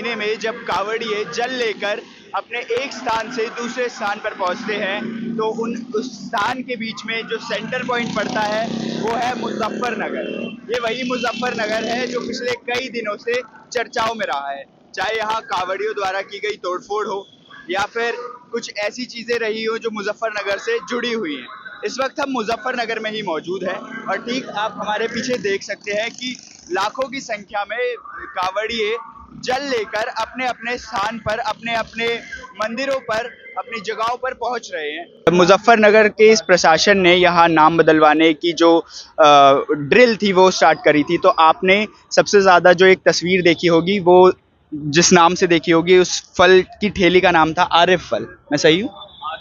महीने में जब कावड़िए जल लेकर अपने एक स्थान से दूसरे स्थान पर पहुंचते हैं तो उस स्थान के बीच में जो सेंटर पॉइंट पड़ता है वो है मुजफ्फरनगर। ये वही मुजफ्फरनगर है जो पिछले कई दिनों से चर्चाओं में रहा है, चाहे यहाँ कावड़ियों द्वारा की गई तोड़फोड़ हो या फिर कुछ ऐसी चीज़ें रही हो जो मुजफ्फरनगर से जुड़ी हुई हैं। इस वक्त हम मुजफ्फरनगर में ही मौजूद हैं और ठीक आप हमारे पीछे देख सकते हैं कि लाखों की संख्या में कावड़िए जल लेकर अपने अपने स्थान पर, अपने अपने मंदिरों पर, अपनी जगहों पर पहुंच रहे हैं। मुजफ्फरनगर के इस प्रशासन ने यहाँ नाम बदलवाने की जो ड्रिल थी वो स्टार्ट करी थी, तो आपने सबसे ज़्यादा जो एक तस्वीर देखी होगी वो जिस नाम से देखी होगी उस फल की ठेली का नाम था आरिफ फल। मैं सही हूँ?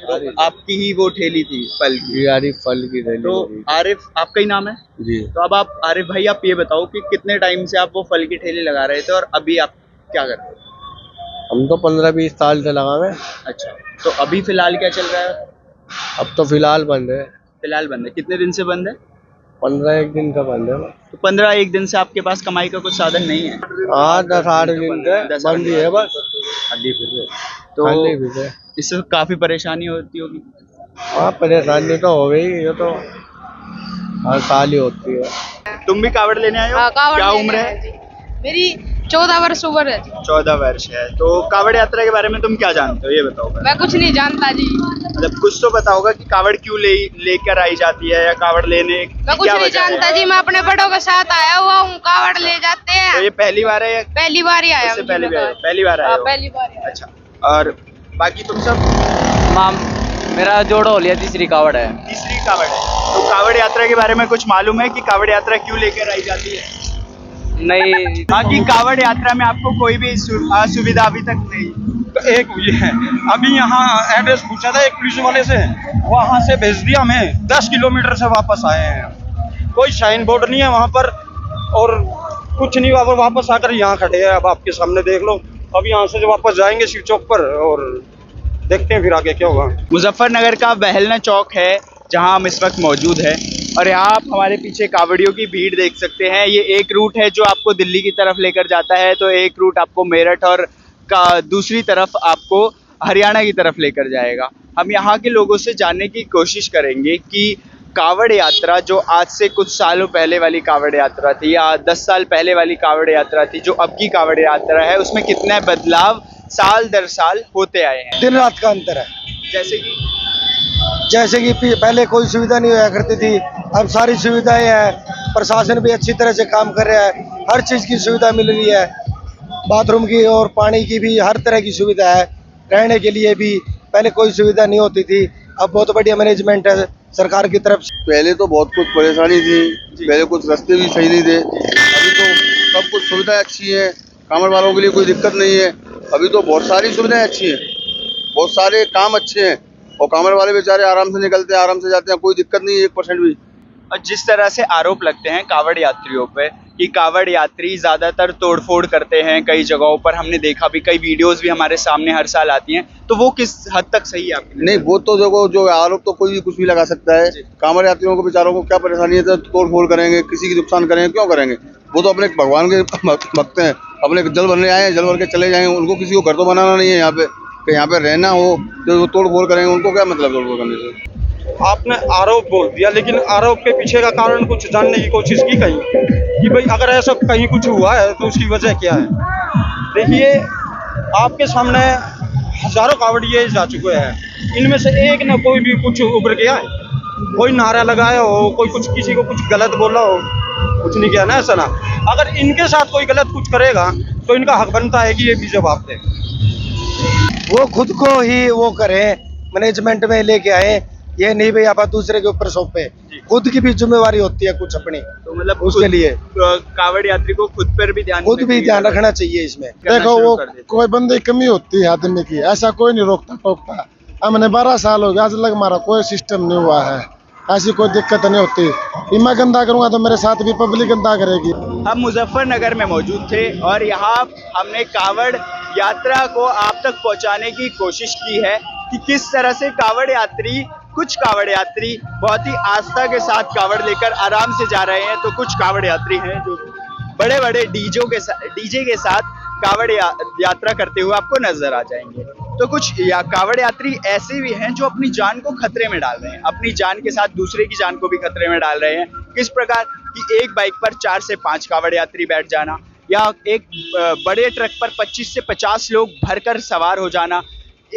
तो आपकी ही वो ठेली थी फल की? आरिफ फल की ठेली। तो आरिफ आपका ही नाम है जी। तो अब आप आरिफ भाई आप ये बताओ कि कितने टाइम से आप वो फल की ठेली लगा रहे थे और अभी आप क्या कर रहे हो? हम तो 15-20 साल से लगा हुए। अच्छा, तो अभी फिलहाल क्या चल रहा है? अब तो फिलहाल बंद है। फिलहाल बंद है। कितने दिन से बंद है? 15-1 दिन का बंद है। तो 15-1 दिन से आपके पास कमाई का कुछ साधन नहीं है? हाँ, 10-8 दिन से बंद ही है बस। तो इससे काफी परेशानी होती होगी? हाँ, परेशानी तो हो गई, ये तो हर साल ही होती है। तुम भी कावड़ लेने आए हो? क्या उम्र है? मेरी 14 वर्ष उम्र है। 14 वर्ष है। तो कावड़ यात्रा के बारे में तुम क्या जानते हो ये बताओ? मैं कुछ नहीं जानता जी। मतलब कुछ तो पता होगा कि कावड़ क्यों लेकर आई जाती है या कावड़ लेने मैं कुछ नहीं जानता जी। मैं अपने बड़ों के साथ आया हुआ हूँ, कावड़ ले जाते हैं। तो ये पहली बार है या पहली बार ही आया? पहली बार आया? पहली बार। अच्छा, और बाकी तुम सब? मेरा जोड़ा हो लिया, तीसरी कावड़ है। तीसरी कावड़ है। तो कावड़ यात्रा के बारे में कुछ मालूम है कि कावड़ यात्रा क्यों लेकर आई जाती है? नहीं। बाकी कावड़ यात्रा में आपको कोई भी असुविधा अभी तक नहीं? तो एक ये है, अभी यहाँ एड्रेस पूछा था एक पुलिस वाले से, वहाँ से भेज दिया हमें, 10 किलोमीटर से वापस आए हैं। कोई साइन बोर्ड नहीं है वहाँ पर और कुछ नहीं, वापस आकर यहाँ खड़े हैं। अब आपके सामने देख लो। अब यहाँ से जो वापस जाएंगे शिव चौक पर और देखते हैं फिर आगे क्या होगा। मुजफ्फरनगर का बहलना चौक है जहां हम इस वक्त मौजूद हैं और यहाँ आप हमारे पीछे कावड़ियों की भीड़ देख सकते हैं। ये एक रूट है जो आपको दिल्ली की तरफ लेकर जाता है, तो एक रूट आपको मेरठ और दूसरी तरफ आपको हरियाणा की तरफ लेकर जाएगा। हम यहाँ के लोगों से जानने की कोशिश करेंगे कि कावड़ यात्रा जो आज से कुछ सालों पहले वाली कावड़ यात्रा थी या 10 साल पहले वाली कावड़ यात्रा थी, जो अब की कावड़ यात्रा है, उसमें कितने बदलाव साल दर साल होते आए हैं। दिन रात का अंतर है। जैसे कि पहले कोई सुविधा नहीं हुआ करती थी, अब सारी सुविधाएं हैं। प्रशासन भी अच्छी तरह से काम कर रहा है, हर चीज़ की सुविधा मिल रही है, बाथरूम की और पानी की भी हर तरह की सुविधा है। रहने के लिए भी पहले कोई सुविधा नहीं होती थी, अब बहुत बढ़िया मैनेजमेंट है सरकार की तरफ से। पहले तो बहुत कुछ परेशानी थी, पहले कुछ रास्ते भी सही नहीं थे। अभी तो सब कुछ सुविधा अच्छी है, कांवड़ वालों के लिए कोई दिक्कत नहीं है। अभी तो बहुत सारी सुविधाएं अच्छी हैं, बहुत सारे काम अच्छे हैं और कांवड़ वाले बेचारे आराम से निकलते हैं, आराम से जाते हैं, कोई दिक्कत नहीं है 1% भी। और जिस तरह से आरोप लगते हैं कावड़ यात्रियों पे कि कावड़ यात्री ज़्यादातर तोड़फोड़ करते हैं कई जगहों पर, हमने देखा भी, कई वीडियोस भी हमारे सामने हर साल आती हैं, तो वो किस हद तक सही है आपके लिए? नहीं, वो तो देखो, जो आरोप तो कोई भी कुछ भी लगा सकता है। कांवड़ यात्रियों को बेचारों को क्या परेशानी है, तो तोड़फोड़ करेंगे, किसी की नुकसान करेंगे, क्यों करेंगे? वो तो अपने भगवान के भक्त हैं, अपने जल भरने आए हैं, जल भर के चले जाएंगे। उनको किसी को घर तो बनाना नहीं है यहाँ पे, कि यहाँ पे रहना हो तो वो तोड़फोड़ करेंगे। उनको क्या मतलब तोड़फोड़ करने से? आपने आरोप बोल दिया, लेकिन आरोप के पीछे का कारण कुछ जानने की कोशिश की कहीं कि भाई अगर ऐसा कहीं कुछ हुआ है तो उसकी वजह क्या है? देखिए, आपके सामने हजारों कावड़िए जा चुके हैं, इनमें से एक न कोई भी कुछ उभर गया है, कोई नारा लगाया हो, कोई कुछ किसी को कुछ गलत बोला हो, कुछ नहीं किया ना। ऐसा ना, अगर इनके साथ कोई गलत कुछ करेगा तो इनका हक बनता है कि ये भी जवाब दें। वो खुद को ही वो करें, मैनेजमेंट में लेके आए, ये नहीं भाई आप दूसरे के ऊपर सौंपे। खुद की भी जिम्मेवारी होती है कुछ अपनी, तो मतलब उसके लिए कावड़ यात्री को खुद पर भी ध्यान रखना चाहिए इसमें। देखो, वो कोई बंदे की कमी होती है आदमी की, ऐसा कोई नहीं रोकता टोकता। हमने 12 साल हो गया, आज लग मारा कोई सिस्टम नहीं हुआ है, ऐसी कोई दिक्कत नहीं होती। मैं गंदा करूंगा तो मेरे साथ भी पब्लिक गंदा करेगी। हम मुजफ्फरनगर में मौजूद थे और यहाँ हमने कावड़ यात्रा को आप तक पहुँचाने की कोशिश की है कि किस तरह से कुछ कावड़ यात्री बहुत ही आस्था के साथ कावड़ लेकर आराम से जा रहे हैं, तो कुछ कावड़ यात्री हैं जो बड़े बड़े डीजे के साथ कावड़ यात्रा करते हुए आपको नजर आ जाएंगे। तो कुछ कावड़ यात्री ऐसे भी हैं जो अपनी जान को खतरे में डाल रहे हैं, अपनी जान के साथ दूसरे की जान को भी खतरे में डाल रहे हैं। किस प्रकार कि एक बाइक पर 4 से 5 कावड़ यात्री बैठ जाना, या एक बड़े ट्रक पर 25 से 50 लोग भरकर सवार हो जाना।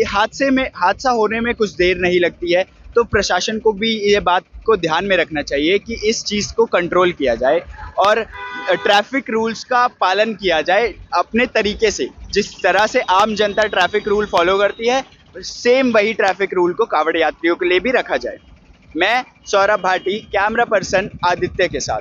हादसा होने में कुछ देर नहीं लगती है। तो प्रशासन को भी ये बात को ध्यान में रखना चाहिए कि इस चीज़ को कंट्रोल किया जाए और ट्रैफिक रूल्स का पालन किया जाए अपने तरीके से। जिस तरह से आम जनता ट्रैफिक रूल फॉलो करती है, सेम वही ट्रैफिक रूल को कावड़ यात्रियों के लिए भी रखा जाए। मैं सौरभ भाटी, कैमरा पर्सन आदित्य के साथ।